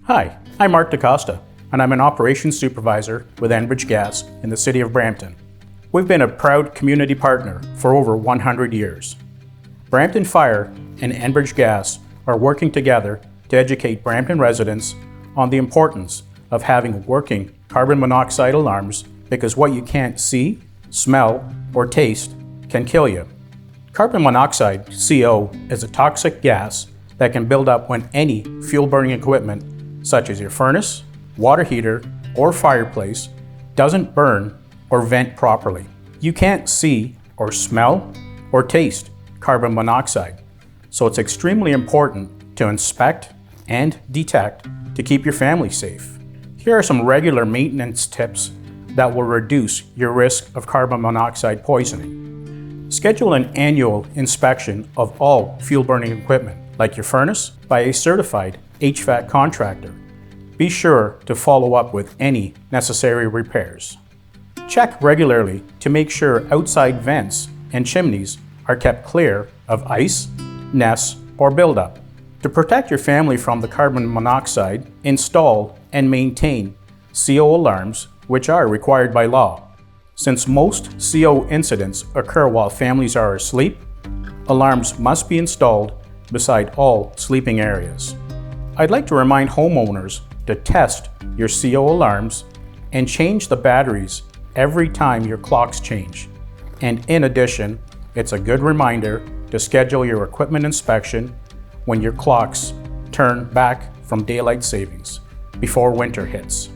Hi, I'm Mark DaCosta, and I'm an Operations Supervisor with Enbridge Gas in the city of Brampton. We've been a proud community partner for over 100 years. Brampton Fire and Enbridge Gas are working together to educate Brampton residents on the importance of having working carbon monoxide alarms, because what you can't see, smell, or taste can kill you. Carbon monoxide, CO, is a toxic gas that can build up when any fuel-burning equipment, such as your furnace, water heater, or fireplace, doesn't burn or vent properly. You can't see or smell or taste carbon monoxide, so it's extremely important to inspect and detect to keep your family safe. Here are some regular maintenance tips that will reduce your risk of carbon monoxide poisoning. Schedule an annual inspection of all fuel-burning equipment, like your furnace, by a certified HVAC contractor. Be sure to follow up with any necessary repairs. Check regularly to make sure outside vents and chimneys are kept clear of ice, nests, or buildup. To protect your family from the carbon monoxide, install and maintain CO alarms, which are required by law. Since most CO incidents occur while families are asleep, alarms must be installed beside all sleeping areas. I'd like to remind homeowners to test your CO alarms and change the batteries every time your clocks change. And in addition, it's a good reminder to schedule your equipment inspection when your clocks turn back from daylight savings before winter hits.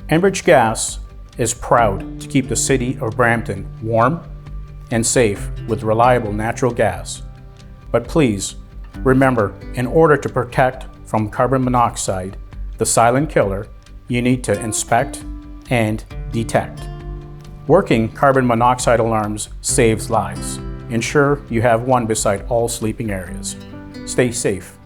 Enbridge Gas is proud to keep the city of Brampton warm and safe with reliable natural gas. But please, remember, in order to protect from carbon monoxide, the silent killer, you need to inspect and detect. Working carbon monoxide alarms saves lives. Ensure you have one beside all sleeping areas. Stay safe.